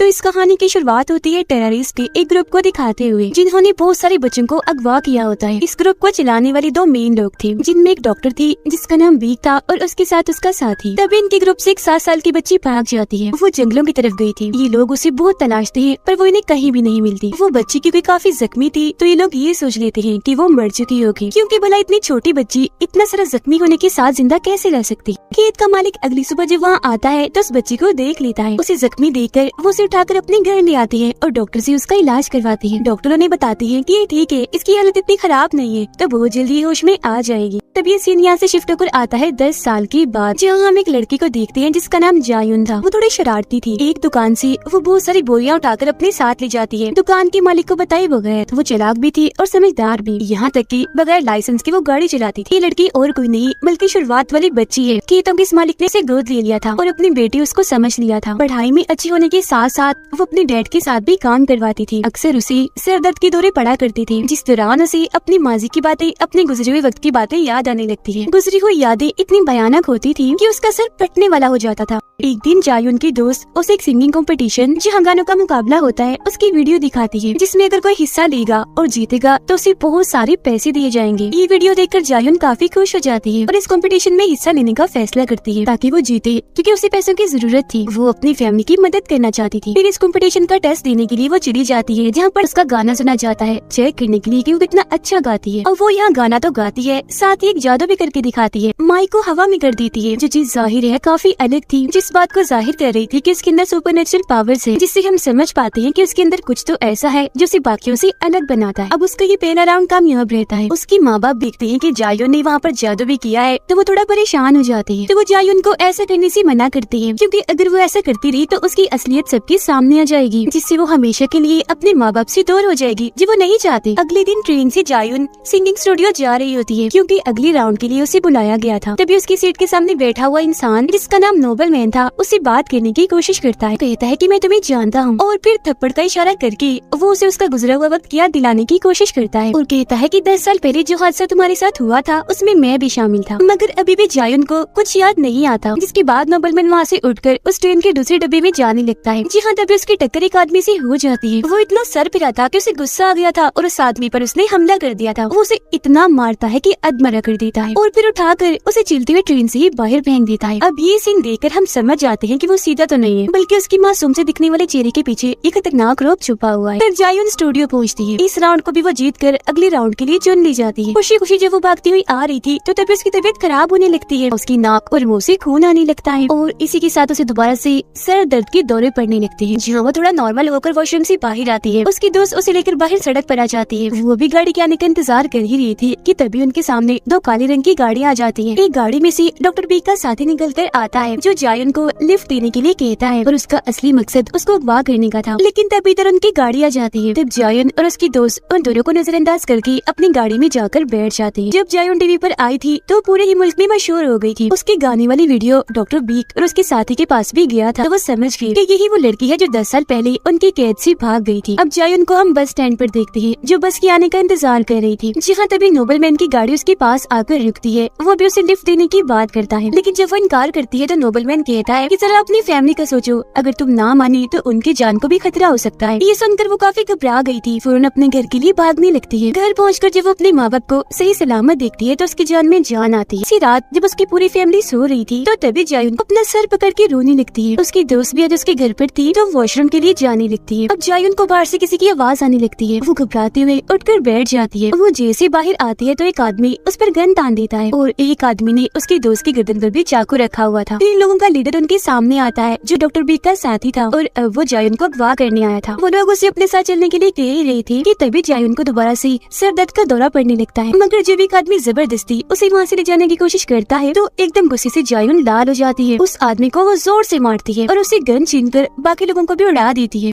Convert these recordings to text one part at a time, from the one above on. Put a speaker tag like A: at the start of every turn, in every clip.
A: तो इस कहानी की शुरुआत होती है टेररिस्ट के एक ग्रुप को दिखाते हुए, जिन्होंने बहुत सारे बच्चों को अगवा किया होता है। इस ग्रुप को चलाने वाले दो मेन लोग थे, जिनमें एक डॉक्टर थी जिसका नाम वीक था और उसके साथ उसका साथी। तभी इनके ग्रुप से एक 7 साल की बच्ची भाग जाती है। वो जंगलों की तरफ गई थी। ये लोग उसे बहुत तलाशते हैं पर वो इन्हें कहीं भी नहीं मिलती। वो बच्ची क्योंकि काफी जख्मी थी तो ये लोग ये सोच लेते हैं कि वो मर चुकी होगी, क्योंकि भला इतनी छोटी बच्ची इतना सारा जख्मी होने के साथ जिंदा कैसे रह सकती। खेत का मालिक अगली सुबह जब वहाँ आता है तो उस बच्ची को देख लेता है। उसे जख्मी देखकर वो उसे उठाकर अपने घर ले आती है और डॉक्टर से उसका इलाज करवाती है। डॉक्टरों ने बताती है कि ये ठीक है, इसकी हालत इतनी खराब नहीं है, तो बहुत जल्दी होश में आ जाएगी। तब ये सीन यहाँ से शिफ्ट होकर आता है 10 साल के बाद, जहाँ हम एक लड़की को देखते हैं जिसका नाम जायुन था। वो थोड़ी शरारती थी। एक दुकान से वो बहुत सारी बोरियां उठाकर अपने साथ ले जाती है, दुकान के मालिक को बताए बगैर। वो चालाक भी थी और समझदार भी, यहाँ तक कि बगैर लाइसेंस के वो गाड़ी चलाती थी। ये लड़की और कोई नहीं बल्कि शुरुआत वाली बच्ची है। खेतों के इस मालिक ने इसे गोद ले लिया था और अपनी बेटी उसको समझ लिया था। पढ़ाई में अच्छी होने के साथ साथ वो अपने डैड के साथ भी काम करवाती थी। अक्सर उसे सिर दर्द के दौरे पड़ा करती थी, जिस दौरान उसे अपनी माजी की बातें, अपने गुजरे हुए वक्त की बातें याद आने लगती है। गुजरी हुई यादें इतनी भयानक होती थी कि उसका सर फटने वाला हो जाता था। एक दिन जायुन की दोस्त उसे एक सिंगिंग कंपटीशन, जहाँ गानों का मुकाबला होता है, उसकी वीडियो दिखाती है, जिसमें अगर कोई हिस्सा लेगा और जीतेगा तो उसे बहुत सारे पैसे दिए जाएंगे। ये वीडियो देखकर जायुन काफी खुश हो जाती है और इस कंपटीशन में हिस्सा लेने का फैसला करती है ताकि वो जीते, क्योंकि उसे पैसों की जरूरत थी। वो अपनी फैमिली की मदद करना चाहती थी। फिर इस कंपटीशन का टेस्ट देने के लिए वो चली जाती है, जहाँ पर उसका गाना सुना जाता है, चेक करने के लिए कि वो कितना अच्छा गाती है। और वो यहाँ गाना तो गाती है, साथ ही एक जादू भी करके दिखाती है। माइक को हवा में कर देती है। जो चीज जाहिर है काफी अलग थी, जिस बात को जाहिर कर रही थी कि उसके अंदर सुपरनेचुरल पावर्स है, जिससे हम समझ पाते हैं कि उसके अंदर कुछ तो ऐसा है जो उसे बाकियों से अलग बनाता है। अब उसका ये पहला राउंड कामयाब रहता है। उसके माँ बाप देखते हैं कि जायुन ने वहाँ पर जादू भी किया है, तो वो थोड़ा परेशान हो जाते हैं। तो वो जायुन को ऐसा करने से मना करते हैं, क्योंकि अगर वो ऐसा करती रही तो उसकी असलियत सबके सामने आ जाएगी, जिससे वो हमेशा के लिए अपने माँ बाप से दूर हो जाएगी, जो वो नहीं चाहते। अगले दिन ट्रेन से जायुन सिंगिंग स्टूडियो जा रही होती है, क्योंकि अगले राउंड के लिए उसे बुलाया गया था। तभी उसकी सीट के सामने बैठा हुआ इंसान, जिसका नाम नोबल मैन था, उससे बात करने की कोशिश करता है। कहता है कि मैं तुम्हें जानता हूँ, और फिर थप्पड़ का इशारा करके वो उसे उसका गुजरा हुआ वक्त याद दिलाने की कोशिश करता है और कहता है कि 10 साल पहले जो हादसा तुम्हारे साथ हुआ था उसमें मैं भी शामिल था। मगर अभी भी जायुन को कुछ याद नहीं आता। जिसके बाद नोबल मैन वहाँ से उठकर उस ट्रेन के दूसरे डब्बे में जाने लगता है, जहाँ तभी उसकी टक्कर एक आदमी से हो जाती है। वो इतना सर फिरा था कि उसे गुस्सा आ गया था और उस आदमी पर उसने हमला कर दिया था। वो उसे इतना मारता है कि अधमरा कर देता है और फिर उठाकर उसे चलते हुए ट्रेन से बाहर फेंक देता है। अब ये सीन देखकर हम समझ जाते हैं कि वो सीधा तो नहीं है, बल्कि उसकी मासूम से दिखने वाले चेहरे के पीछे एक खतरनाक रूप छुपा हुआ है। फिर जायुन स्टूडियो पहुंचती है। इस राउंड को भी वो जीत कर अगले राउंड के लिए चुन ली जाती है। खुशी खुशी जब वो भागती हुई आ रही थी तो तभी उसकी तबीयत खराब होने लगती है। उसकी नाक और मुंह से खून आने लगता है और इसी के साथ उसे दोबारा से सर दर्द के दौरे पड़ने लगते हैं। जहाँ वो थोड़ा नॉर्मल होकर वॉशरूम से बाहर आती है, उसकी दोस्त उसे लेकर बाहर सड़क पर आ जाती है। वो भी गाड़ी के आने का इंतजार कर ही रही थी कि तभी उनके सामने 2 काले रंग की गाड़ी आ जाती है। एक गाड़ी में से डॉक्टर बी का साथी निकल कर आता है, जो जायुन को लिफ्ट देने के लिए कहता है और उसका असली मकसद उसको अगवा करने का था। लेकिन तभी इधर उनकी गाड़ी आ जाती है। तब जायुन और उसकी दोस्त उन दोनों को नजरअंदाज करके अपनी गाड़ी में जाकर बैठ जाते हैं। जब जायुन टीवी पर आई थी तो पूरे ही मुल्क में मशहूर हो गई थी। उसके गाने वाली वीडियो डॉक्टर बीक और उसके साथी के पास भी गया था, तो वो समझ गई कि यही वो लड़की है जो 10 साल पहले उनकी कैद से भाग गई थी। अब जायुन को हम बस स्टैंड पर देखते हैं, जो बस के आने का इंतजार कर रही थी, जहाँ तभी नोबल मैन की गाड़ी उसके पास आकर रुकती है। वो भी उसे लिफ्ट देने की बात करता है, लेकिन जब वो इनकार करती है तो नोबल मैन कहता है कि जरा अपनी फैमिली का सोचो, अगर तुम ना माने तो उनकी जान को भी खतरा हो सकता है। ये सुनकर वो काफी घबरा गई थी। फौरन अपने घर के लिए भागने लगती है। घर पहुंचकर जब वो अपने माँ बाप को सही सलामत देखती है तो उसकी जान में जान आती है। इसी रात जब उसकी पूरी फैमिली सो रही थी तो तभी जायुन अपना सर पकड़ के रोने लगती है। उसकी दोस्त भी आज उसके घर पर थी तो वॉशरूम के लिए जाने लगती है। अब जायुन को बाहर से किसी की आवाज आने लगती है। वो घबराते हुए उठकर बैठ जाती है। वो जैसे बाहर आती है तो एक आदमी उस पर गन तान देता है और एक आदमी ने उसकी दोस्त की गर्दन पर भी चाकू रखा हुआ था। इन लोगों का लीडर उनके सामने आता है, जो डॉक्टर बी का साथी था, और अब वो जायुन को अगवा करने आया था। वो लोग उसे अपने साथ चलने के लिए कह ही रही थी कि तभी जायुन को दोबारा से सर दर्द का दौरा पड़ने लगता है। मगर जब एक आदमी जबरदस्ती उसे वहाँ से ले जाने की कोशिश करता है तो एकदम गुस्से से जायुन लाल हो जाती है। उस आदमी को वो जोर से मारती है और उसे गन छीनकर बाकी लोगों को भी उड़ा देती है।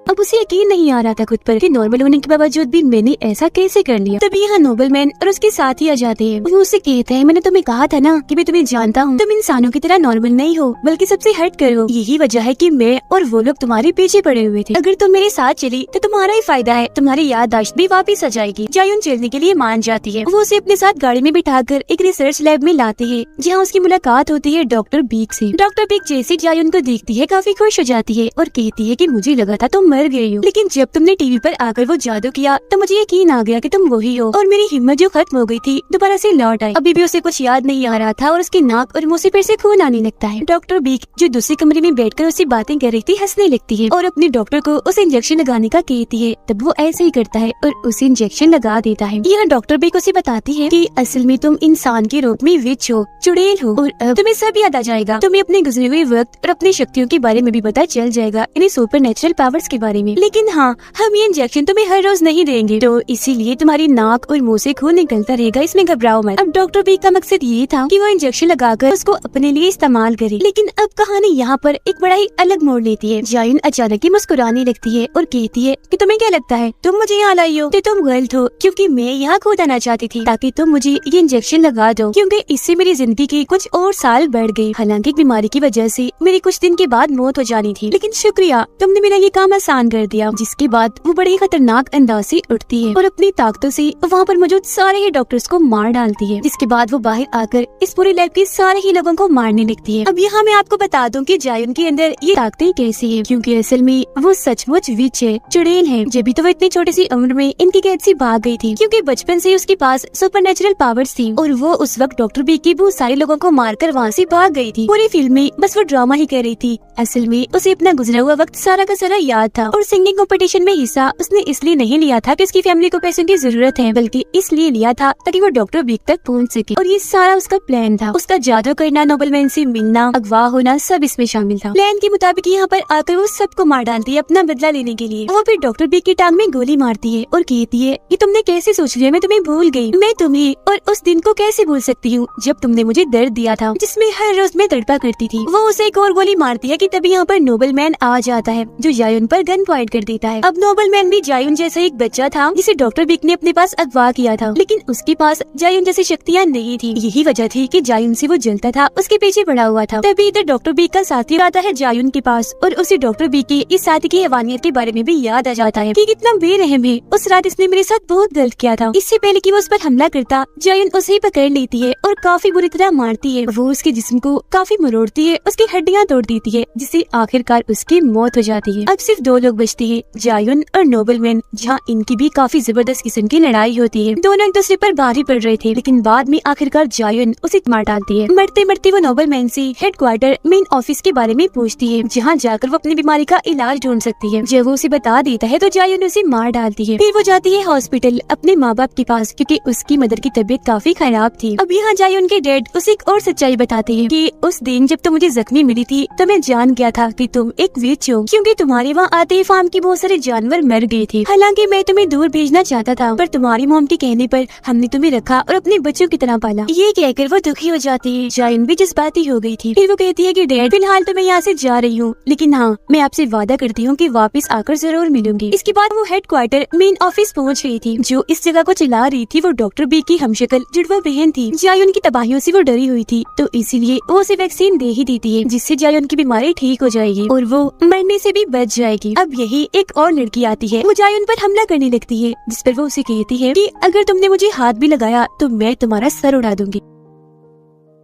A: अब उसे यकीन नहीं आ रहा था खुद पर कि नॉर्मल होने के बावजूद भी मैंने ऐसा कैसे कर लिया। तभी यहाँ नोबलमैन और उसके साथी आ जाते हैं। वो उससे कहते हैं मैंने तुम्हें कहा था ना कि मैं तुम्हें जानता हूँ, तुम इंसानों की तरह नॉर्मल नहीं हो बल्कि सबसे हट कर हो। यही वजह है कि मैं और वो लोग तुम्हारे पीछे पड़े हुए थे। अगर तुम मेरे साथ चली तो तुम्हारा ही फायदा है, तुम्हारी याददाश्त भी वापस आ जाएगी। जायुन चलने के लिए मान जाती है। वो उसे अपने साथ गाड़ी में बिठाकर एक रिसर्च लैब में लाते हैं जहाँ उसकी मुलाकात होती है डॉक्टर बीक से। डॉक्टर बीक जैसी जायुन को देखती है काफी खुश हो जाती है और कहती है कि मुझे लगा था तुम मर गई हो, लेकिन जब तुमने टीवी पर आकर वो जादू किया तो मुझे यकीन आ गया कि तुम वही हो और मेरी हिम्मत जो खत्म हो गई थी दोबारा से लौट आई। अभी भी उसे कुछ याद नहीं आ रहा था और उसके नाक और मुंह से फिर से खून आने लगता है। डॉक्टर बीक जो दूसरे कमरे में बैठकर उससे बातें कर रही थी हंसने लगती है और अपने डॉक्टर को उसे इंजेक्शन लगाने का कहती है। तब वो ऐसे ही करता है और उसे इंजेक्शन लगा देता है। यहाँ डॉक्टर बीक उसे बताती है कि असल में तुम इंसान के रूप में विच हो, चुड़ैल हो और अब तुम्हें सब याद आ जाएगा। तुम्हें अपने गुजरे हुए वक्त और अपनी शक्तियों के बारे में भी पता चल जाएगा, इन्हें सुपर नेचुरल पावर्स के बारे में। लेकिन हाँ, हम ये इंजेक्शन तुम्हें हर रोज नहीं देंगे, तो इसीलिए तुम्हारी नाक और मुंह से खून निकलता रहेगा, इसमें घबराओ मत। अब डॉक्टर बीक का मकसद ये था कि वो इंजेक्शन लगाकर उसको अपने लिए इस्तेमाल करे। लेकिन अब कहानी यहाँ पर एक बड़ा ही अलग मोड़ लेती है। जायुन अचानक ही मुस्कुराने लगती है और कहती है कि तुम्हें क्या लगता है तुम मुझे यहाँ लाई हो? तो तुम गलत हो, क्योंकि मैं यहाँ खुद आना चाहती थी ताकि तुम मुझे ये इंजेक्शन लगा दो, क्योंकि इससे मेरी जिंदगी के कुछ और साल बढ़ गए। हालांकि बीमारी की वजह से मेरी कुछ दिन के बाद मौत हो जानी थी, लेकिन शुक्रिया, तुमने मेरा ये काम आसान कर दिया। जिसके बाद वो बड़े खतरनाक अंदाज से उठती है और अपनी ताकतों से वहाँ पर मौजूद सारे ही डॉक्टर्स को मार डालती है। जिसके बाद वो बाहर आकर इस पूरे लैब के सारे ही लोगों को मारने लगती है। अब यहाँ मैं आपको बता दूं कि जायुन के अंदर ये ताकतें कैसी है, क्योंकि असल में वो सचमुच विच है, चुड़ैल है। जब भी तो वो इतनी छोटी सी उम्र में इनकी कैद से भाग गई थी, क्योंकि बचपन से उसके पास सुपरनेचुरल पावर्स थी और वो उस वक्त डॉक्टर बीक के बहुत सारे लोगों को मारकर वहाँ से भाग गई थी। पूरी फिल्म में बस वो ड्रामा ही कर रही थी। असल में उसे अपना गुजरा हुआ वक्त सारा का सारा याद था और सिंगिंग कंपटीशन में हिस्सा उसने इसलिए नहीं लिया था कि उसकी फैमिली को पैसों की जरूरत है, बल्कि इसलिए लिया था ताकि वो डॉक्टर बीक तक पहुँच सके। और ये सारा उसका प्लान था। उसका जादू करना, नोबलमैन से मिलना, अगवा होना, सब इसमें शामिल था। प्लान के मुताबिक यहाँ पर आकर वो सबको मार डालती है अपना बदला लेने के लिए। वो फिर डॉक्टर बीक की टांग में गोली मारती है और कहती है कि तुमने कैसे सोच लिया मैं तुम्हें भूल गई? मैं तुम्हें और उस दिन को कैसे भूल सकती हूँ जब तुमने मुझे दर्द दिया था, जिसमें हर रोज मैं तड़पा करती थी। वो उसे एक और गोली मारती है कि तभी यहाँ पर नोबलमैन आ जाता है जो जायुन पर गन पॉइंट कर देता है। अब नोबलमैन भी जायुन जैसा एक बच्चा था जिसे डॉक्टर बीक ने अपने पास अगवा किया था, लेकिन उसके पास जायुन जैसी शक्तियाँ नहीं थी। यही वजह थी कि जायुन से वो जलता था, उसके पीछे पड़ा हुआ था। तभी इधर डॉक्टर बीक का साथी आता है जायुन के पास और उसे डॉक्टर बीक की इस साथी की हैवानियत के बारे में भी याद आ जाता है कि कितना बेरहम है। उस रात इसने मेरे साथ बहुत गलत किया था। इससे पहले कि वो उस पर हमला करता, जायुन उसे पकड़ लेती है और काफी बुरी तरह मारती है। वो उसके जिस्म को काफी मरोड़ती है, उसकी हड्डियां तोड़ देती है, जिससे आखिरकार उसकी मौत हो जाती है। अब सिर्फ दो लोग बचते हैं, जायुन और नोबलमैन, जहाँ इनकी भी काफी जबरदस्त किस्म की लड़ाई होती है। दोनों एक दूसरे पर भारी पड़ रहे थे, लेकिन बाद में आखिरकार जायुन उसे मार डालती है। मरते मरते वो नोबलमैन से हेडक्वार्टर मेन ऑफिस के बारे में पूछती है, जहाँ जाकर वो अपनी बीमारी का इलाज ढूंढ सकती है। जब वो उसे बता देता है तो जायुन उसे मार डालती है। फिर वो जाती है हॉस्पिटल अपने माँ बाप के पास, क्योंकि उसकी मदर की तबीयत काफी खराब थी। अब यहाँ जायुन के डैड उसे एक और सच्चाई बताते हैं कि उस दिन जब तुम मुझे जख्मी मिली थी तो मैं जान गया था कि तुम एक विच हो, क्योंकि तुम्हारे वहाँ आते ही फार्म के बहुत सारे जानवर मर गए थे। हालांकि मैं तुम्हें दूर भेजना चाहता था, पर तुम्हारी मॉम के कहने पर हमने तुम्हें रखा और अपने बच्चों की तरह पाला। ये कहकर वो दुखी हो जाती है। जायुन भी जज्बाती हो गई थी। फिर वो कहती है कि डैड, फिलहाल तो मैं यहाँ से जा रही हूँ, लेकिन हाँ, मैं आपसे वादा करती हूँ कि वापस आकर जरूर मिलूंगी। इसके बाद वो हेडक्वार्टर मेन ऑफिस पहुँच गई थी। जो इस जगह को चला रही थी वो डॉक्टर बीक की हमशक्ल जुड़वा बहन थी। जायुन की तबाहियों से वो डरी हुई थी, तो इसीलिए वो उसे वैक्सीन दे ही देती है, जिससे जायुन की बीमारी ठीक हो जाएगी और वो मरने से भी बच जाएगी। अब यही एक और लड़की आती है, वो जायुन पर हमला करने लगती है, जिस पर वो उसे कहती है कि अगर तुमने मुझे हाथ भी लगाया तो मैं तुम्हारा सर उड़ा दूंगी।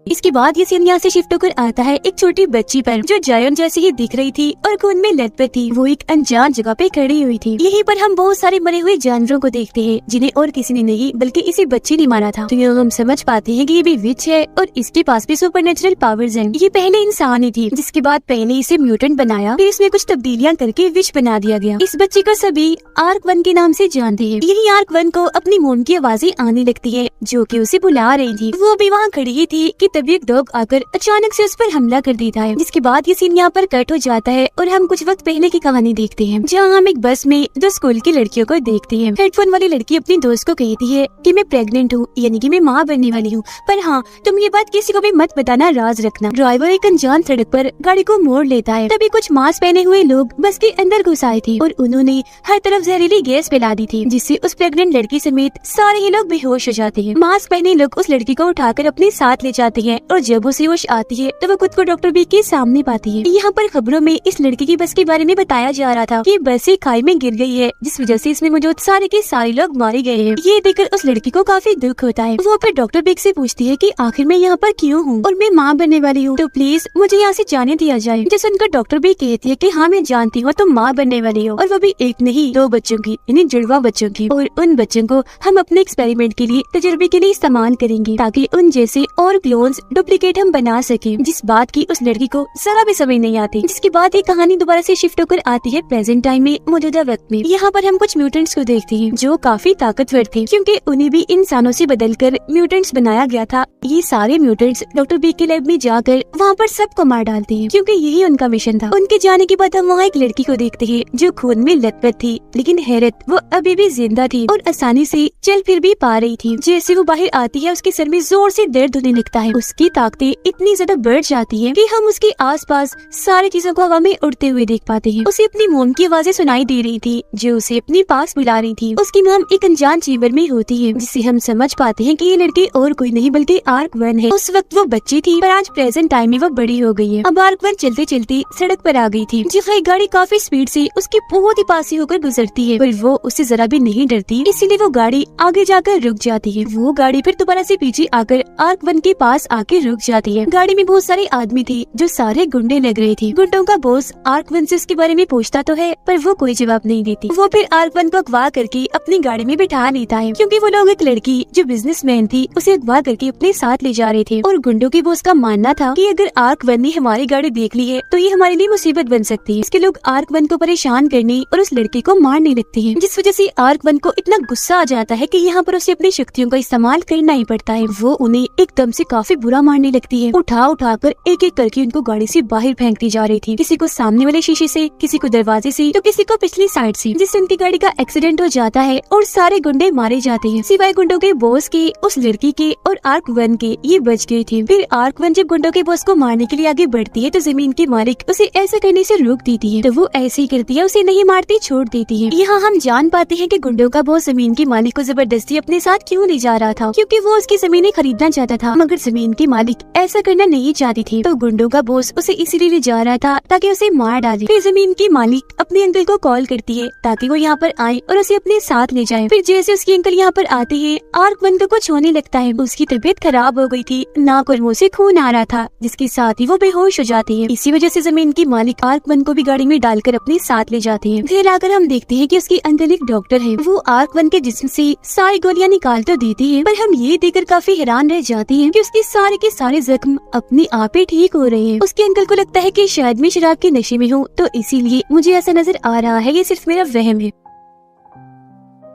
A: इसके बाद ये सीन यहाँ से शिफ्ट होकर आता है एक छोटी बच्ची पर, जो जायुन जैसी ही दिख रही थी और खून में लथपथ थी। वो एक अनजान जगह पे खड़ी हुई थी। यहीं पर हम बहुत सारे मरे हुए जानवरों को देखते हैं, जिन्हें और किसी ने नहीं बल्कि इसी बच्ची ने मारा था। तो ये हम समझ पाते हैं कि ये भी विच है और इसके पास भी सुपरनेचुरल पावर्स हैं। ये पहले इंसान ही थी, जिसके बाद पहले इसे म्यूटेंट बनाया, फिर इसमें कुछ तब्दीलियां करके विच बना दिया गया। इस बच्चे को सभी आर्क-1 के नाम से जानते हैं। यही आर्क-1 को अपनी मोम की आवाजें आने लगती है, जो कि उसे बुला रही थी। वो भी वहाँ खड़ी ही थी कि तभी एक डॉग आकर अचानक से उस पर हमला कर देता है, जिसके बाद ये सीन यहाँ पर कट हो जाता है और हम कुछ वक्त पहले की कहानी देखते हैं, जहाँ हम एक बस में दो स्कूल की लड़कियों को देखते हैं। हेडफोन वाली लड़की अपनी दोस्त को कहती है कि मैं प्रेग्नेंट हूँ, यानी कि मैं माँ बनने वाली हूँ, पर हाँ तुम ये बात किसी को भी मत बताना, राज रखना। ड्राइवर एक अनजान सड़क पर गाड़ी को मोड़ लेता है। तभी कुछ मास्क पहने हुए लोग बस के अंदर घुस आए थे और उन्होंने हर तरफ जहरीली गैस फैला दी थी, जिससे उस प्रेग्नेंट लड़की समेत सारे ही लोग बेहोश हो जाते हैं। मास्क पहने लोग उस लड़की को उठाकर अपने साथ ले जाते हैं और जब उसे होश आती है तो वो खुद को डॉक्टर बी के सामने पाती है। यहाँ पर खबरों में इस लड़की की बस के बारे में बताया जा रहा था कि बस एक खाई में गिर गई है, जिस वजह से इसमें मौजूद सारे के सारे लोग मारे गए हैं। ये देखकर उस लड़की को काफी दुख होता है। वो फिर डॉक्टर बिग से पूछती है कि आखिर मैं यहाँ पर क्यों हूँ और मैं माँ बनने वाली हूँ, तो प्लीज मुझे यहाँ से जाने दिया जाए। जैसे उनका डॉक्टर भी कहती है कि हाँ मैं जानती हूँ तुम माँ बनने वाली हो, और वो भी एक नहीं दो बच्चों की, यानी जुड़वा बच्चों की, और उन बच्चों को हम अपने एक्सपेरिमेंट के लिए, तजुर्बे के लिए इस्तेमाल करेंगे ताकि उन जैसे और क्लोन्स डुप्लीकेट हम बना सके। जिस बात की उस लड़की को जरा भी समझ नहीं आती। जिसके बाद ये कहानी दोबारा से शिफ्ट होकर आती है प्रेजेंट टाइम में, मौजूदा वक्त में। यहाँ पर हम कुछ म्यूटेंट्स को देखते हैं जो काफी ताकतवर थे, क्योंकि उन्हें भी इंसानों से बदलकर म्यूटेंट्स बनाया गया था। ये सारे म्यूटेंट्स डॉक्टर बी के लैब में जाकर वहाँ पर सबको मार डालते हैं, क्योंकि यही उनका मिशन था। उनके जाने के बाद हम वहाँ एक लड़की को देखते हैं जो खून में लथपथ थी, लेकिन हैरत वो अभी भी जिंदा थी और आसानी से चल फिर भी पा रही थी। जैसे वो बाहर आती है उसके सर में जोर से दर्द होने लगता है। उसकी ताकतें इतनी ज्यादा बढ़ जाती हैं कि हम उसके आसपास सारी चीजों को हवा में उड़ते हुए देख पाते हैं। उसे अपनी मोम की आवाजें सुनाई दे रही थी जो उसे अपने पास बुला रही थी। उसकी मोम एक अनजान चेंबर में होती है, जिससे हम समझ पाते हैं कि ये लड़की और कोई नहीं बल्कि आर्क-1 है। उस वक्त वो बच्ची थी, पर आज प्रेजेंट टाइम में वो बड़ी हो गई है। अब आर्क-1 चलते चलते सड़क पर आ गई थी, जहाँ गाड़ी काफी स्पीड से उसके बहुत ही पास ही होकर गुजरती है, पर वो उससे जरा भी नहीं डरती, इसीलिए वो गाड़ी आगे जाकर रुक जाती है। वो गाड़ी फिर दोबारा से पीछे आकर आर्क-1 के पास आके रुक जाती है। गाड़ी में बहुत सारे आदमी थे जो सारे गुंडे लग रहे थे। गुंडों का बॉस आर्क-1 से उसके बारे में पूछता तो है, पर वो कोई जवाब नहीं देती। वो फिर आर्क-1 को अगवा करके अपनी गाड़ी में बिठा लेता है, क्योंकि वो लोग एक लड़की जो बिजनेसमैन थी उसे अगवा करके अपने साथ ले जा रहे थे। और गुंडों के बॉस का मानना था कि अगर आर्क-1 ने हमारी गाड़ी देख ली है तो ये हमारे लिए मुसीबत बन सकती है। इसके लोग आर्क-1 को परेशान करने और उस लड़की को मारने लगते हैं, जिस वजह से आर्क-1 को इतना गुस्सा आ जाता है कि यहाँ पर उसे अपनी शक्तियों का इस्तेमाल करना ही पड़ता है। वो उन्हें एकदम से काफी बुरा मारने लगती है। उठा कर एक एक करके उनको गाड़ी से बाहर फेंकती जा रही थी, किसी को सामने वाले शीशे से, किसी को दरवाजे से, तो किसी को पिछली साइड से, जिससे उनकी गाड़ी का एक्सीडेंट हो जाता है और सारे गुंडे मारे जाते हैं, सिवाय गुंडों के बॉस के, उस लड़की के और आर्क-1 के। ये बच गए थे। फिर आर्क-1 जब गुंडों के बॉस को मारने के लिए आगे बढ़ती है तो जमीन के मालिक उसे ऐसा करने से रोक देती है, तो वो ऐसे ही करती है, उसे नहीं मारती, छोड़ देती है। यहाँ हम जान पाते हैं कि गुंडों का बॉस जमीन के मालिक को जबरदस्ती अपने साथ क्यों ले जा रहा था, क्योंकि वो उसकी जमीनें खरीदना चाहता था, मगर जमीन के मालिक ऐसा करना नहीं चाहती थी। तो गुंडों का बॉस उसे इसीलिए ले जा रहा था ताकि उसे मार डाले। फिर जमीन की मालिक अपने अंकल को कॉल करती है ताकि वो यहाँ पर आए और उसे अपने साथ ले जाए। फिर जैसे उसकी अंकल यहाँ पर आते हैं, आर्क-1 को कुछ होने लगता है। उसकी तबीयत खराब हो गई थी, नाक और मुंह से खून आ रहा था, जिसके साथ ही वो बेहोश हो जाती है। इसी वजह से जमीन की मालिक आर्क-1 को भी गाड़ी में डालकर अपने साथ ले जाते हैं। फिर आकर हम देखते हैं कि उसके अंकल एक डॉक्टर है। वो आर्क-1 के जिस्म से सारी गोलियां निकाल तो देती है, पर हम ये देखकर काफी हैरान रह जाते हैं कि उसके सारे के सारे जख्म अपने आप ही ठीक हो रहे हैं। उसके अंकल को लगता है कि शायद मैं शराब के नशे में हूँ, तो इसीलिए मुझे ऐसा नजर आ रहा है, ये सिर्फ मेरा वहम है।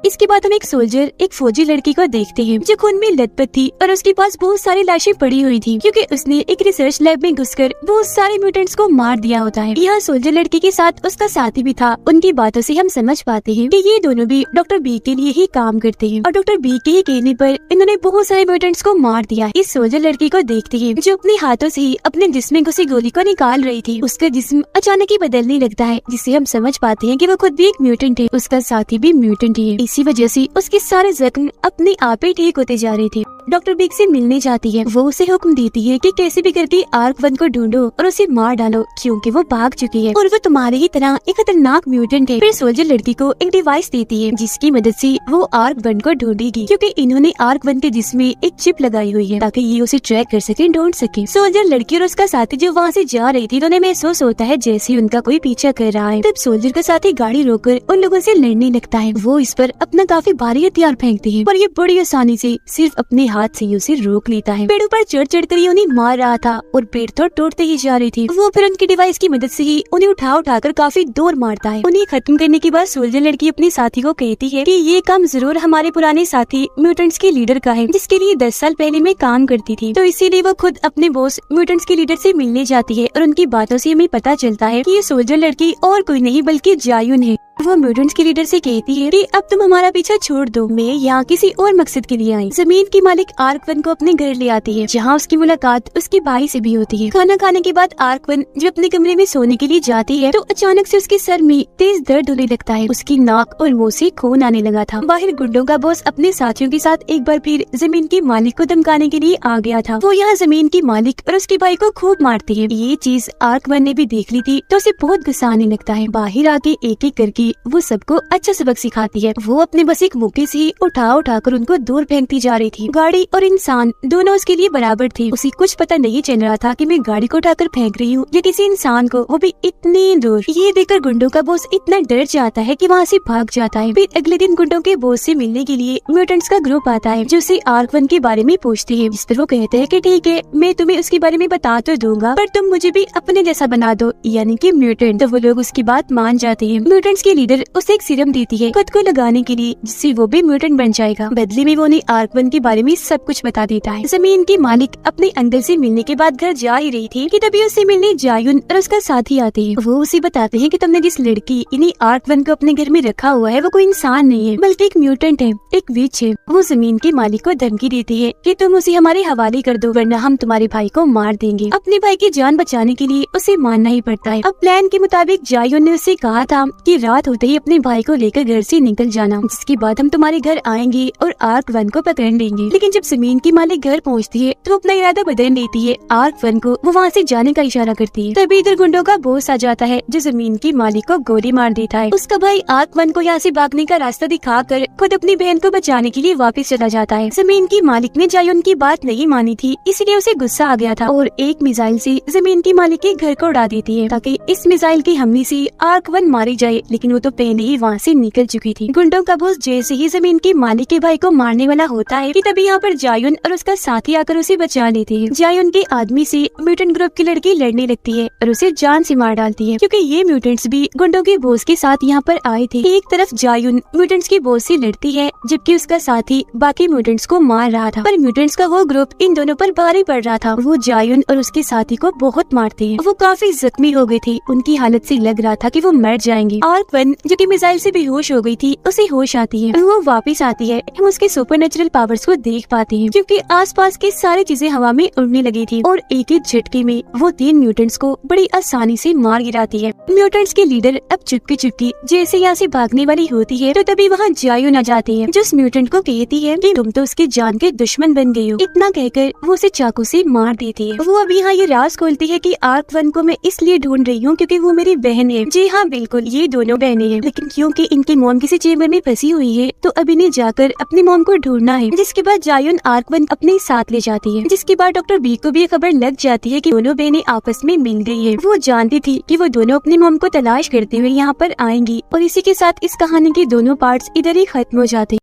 A: इसके बाद हम एक सोल्जर, एक फौजी लड़की को देखते हैं जो खून में लथपथ थी और उसके पास बहुत सारी लाशें पड़ी हुई थी, क्योंकि उसने एक रिसर्च लैब में घुसकर बहुत सारे म्यूटेंट्स को मार दिया होता है। यहाँ सोल्जर लड़की के साथ उसका साथी भी था। उनकी बातों से हम समझ पाते हैं कि ये दोनों भी डॉक्टर बी के लिए ही काम करते हैं और डॉक्टर बी के ही कहने पर इन्होंने बहुत सारे म्यूटेंट्स को मार दिया। इस सोल्जर लड़की को देखते हैं जो अपने हाथों से ही अपने जिस्म में घुसी गोली को निकाल रही थी। उसका जिस्म अचानक ही बदलने लगता है, जिससे हम समझ पाते हैं कि वो खुद भी एक म्यूटेंट है, उसका साथी भी म्यूटेंट ही है। इसी वजह से उसके सारे जख्म अपने आप ही ठीक होते जा रहे थे। डॉक्टर बिग से मिलने जाती है। वो उसे हुक्म देती है कि कैसे भी करके आर्क-1 को ढूंढो और उसे मार डालो, क्योंकि वो भाग चुकी है और वो तुम्हारे ही तरह एक खतरनाक म्यूटेंट है। फिर सोल्जर लड़की को एक डिवाइस देती है जिसकी मदद से वो आर्क-1 को ढूंढेगी, क्योंकि इन्होंने आर्क-1 के जिस्म में एक चिप लगाई हुई है ताकि ये उसे ट्रैक कर सके, ढूंढ सके। सोल्जर लड़की और उसका साथी जो वहाँ से जा रही थी, उन्हें महसूस होता है जैसे उनका कोई पीछा कर रहा है। तब सोल्जर का साथी गाड़ी रोककर उन लोगों से लड़ने लगता है। वो इस पर अपना काफी भारी हथियार फेंकते हैं, पर ये बड़ी आसानी से सिर्फ अपने हाथ से उसे रोक लेता है। पेड़ों पर चढ़ कर उन्हें मार रहा था और पेड़ तो टूटते ही जा रही थी। वो फिर उनकी डिवाइस की मदद से ही उन्हें उठाकर काफी दूर मारता है। उन्हें खत्म करने के बाद सोल्जर लड़की अपने साथी को कहती है कि ये काम जरूर हमारे पुराने साथी म्यूटेंट्स के लीडर का है, जिसके लिए 10 साल पहले मैं काम करती थी। तो इसीलिए वो खुद अपने बॉस म्यूटेंट्स के लीडर से मिलने जाती है और उनकी बातों से हमें पता चलता है कि ये सोल्जर लड़की और कोई नहीं बल्कि जायुन है। वो म्यूटेंट्स के लीडर से कहती है कि अब तुम हमारा पीछा छोड़ दो, मैं यहाँ किसी और मकसद के लिए आई। जमीन की मालिक आर्क-1 को अपने घर ले आती है, जहाँ उसकी मुलाकात उसके भाई से भी होती है। खाना खाने के बाद आर्क-1 जब अपने कमरे में सोने के लिए जाती है तो अचानक से उसके सर में तेज दर्द होने लगता है। उसकी नाक और मुंह से खून आने लगा था। बाहर गुंडों का बॉस अपने साथियों के साथ एक बार फिर जमीन के मालिक को धमकाने के लिए आ गया था। वो यहाँ जमीन की मालिक और उसके भाई को खूब मारती है। ये चीज आर्क-1 ने भी देख ली थी तो उसे बहुत गुस्सा आने लगता है। बाहर आके एक एक करके वो सबको अच्छा सबक सिखाती है। वो अपने बस एक मुक्के से उठाकर उनको दूर फेंकती जा रही थी। गाड़ी और इंसान दोनों उसके लिए बराबर थे। उसे कुछ पता नहीं चल रहा था कि मैं गाड़ी को उठाकर फेंक रही हूँ या किसी इंसान को, वो भी इतनी दूर। ये देखकर गुंडों का बॉस इतना डर जाता है कि वहाँ से भाग जाता है। फिर अगले दिन गुंडों के बॉस से मिलने के लिए म्यूटेंट्स का ग्रुप आता है, जो उसे आर्क-1 के बारे में पूछती है। जिस पर वो कहते हैं कि ठीक है, मैं तुम्हें उसके बारे में बता तो दूंगा, पर तुम मुझे भी अपने जैसा बना दो, यानी कि म्यूटेंट। तो वो लोग उसकी बात मान जाते हैं। म्यूटेंट्स के लीडर उसे एक सीरम देती है खुद को लगाने के लिए, जिससे वो भी म्यूटेंट बन जाएगा। बदले में वो उन्हें आर्क-1 के बारे में सब कुछ बता देता है। जमीन की मालिक अपने अंकल से मिलने के बाद घर जा ही रही थी कि तभी उससे मिलने जायुन और उसका साथी आते हैं। वो उसे बताते हैं कि तुमने जिस लड़की यानी आर्क-1 को अपने घर में रखा हुआ है वो कोई इंसान नहीं है बल्कि एक म्यूटेंट है, एक विच है। वो जमीन के मालिक को धमकी देती है कि तुम उसे हमारे हवाले कर दो वरना हम तुम्हारे भाई को मार देंगे। अपने भाई की जान बचाने के लिए उसे मानना ही पड़ता है। अब प्लान के मुताबिक जायुन ने उससे कहा था कि रात होते ही अपने भाई को लेकर घर से निकल जाना, जिसके बाद हम तुम्हारे घर आएंगे और आर्क-1 को पकड़ लेंगे। लेकिन जब जमीन की मालिक घर पहुंचती है तो अपना इरादा बदल लेती है। आर्क-1 को वो वहाँ से जाने का इशारा करती है। तभी इधर गुंडों का बॉस आ जाता है, जो जमीन की मालिक को गोली मार देता है। उसका भाई आर्क-1 को यहाँ से भागने का रास्ता दिखाकर खुद अपनी बहन को बचाने के लिए वापस चला जाता है। जमीन की मालिक ने जायुन की बात नहीं मानी थी, इसलिए उसे गुस्सा आ गया था और एक मिसाइल से जमीन की मालिक के घर को उड़ा देती है, ताकि इस मिसाइल के हमले से आर्क-1 मारी जाए। लेकिन वो तो पहले ही वहाँ से निकल चुकी थी। गुंडों का बॉस जैसे ही जमीन के मालिक के भाई को मारने वाला होता है कि तभी यहाँ पर जायुन और उसका साथी आकर उसे बचा लेते हैं। जायुन के आदमी से म्यूटेंट ग्रुप की लड़की लड़ने लगती है और उसे जान से मार डालती है, क्योंकि ये म्यूटेंट्स भी गुंडों के बॉस के साथ यहाँ पर आए थे। एक तरफ जायुन म्यूटेंट्स के बॉस से लड़ती है, जबकि उसका साथी बाकी म्यूटेंट्स को मार रहा था। पर म्यूटेंट्स का वो ग्रुप इन दोनों पर भारी पड़ रहा था। वो जायुन और उसके साथी को बहुत मारते हैं। वो काफी जख्मी हो गए थे, उनकी हालत से लग रहा था कि वो मर जाएंगे। आर्क-1 जो कि मिसाइल से बेहोश हो गई थी, उसे होश आती है। वो वापस आती है। हम उसके सुपरनेचुरल पावर्स को देख पाते हैं, क्योंकि आसपास की सारी चीजें हवा में उड़ने लगी थी और एक ही झटके में वो 3 म्यूटेंट्स को बड़ी आसानी से मार गिराती है। म्यूटेंट्स के लीडर अब चुपके जैसे यहाँ से भागने वाली होती है तो तभी वहाँ जायुन आ जाती है, जो उस म्यूटेंट को कहती है कि तुम तो उसके जान के दुश्मन बन गई हो। इतना कहकर वो उसे चाकू से मार देती है। वो अभी यहाँ ये राज खोलती है कि आर्क-1 को मैं इसलिए ढूंढ रही हूँ क्योंकि वो मेरी बहन है। जी हाँ, बिल्कुल, ये दोनों बहनें हैं, लेकिन क्योंकि इनकी मॉम किसी चेम्बर में फंसी हुई है तो अब इन्हें जाकर अपनी मॉम को ढूंढना है। जिसके बाद जायुन आर्क-1 अपने साथ ले जाती है। जिसके बाद डॉक्टर बी को भी खबर लग जाती है कि दोनों बहनें आपस में मिल गई है। वो जानती थी कि वो दोनों अपनी मॉम को तलाश करते हुए यहाँ पर आएंगी और इसी के साथ इस कहानी के दोनों पार्ट्स इधर ही खत्म हो जाते हैं।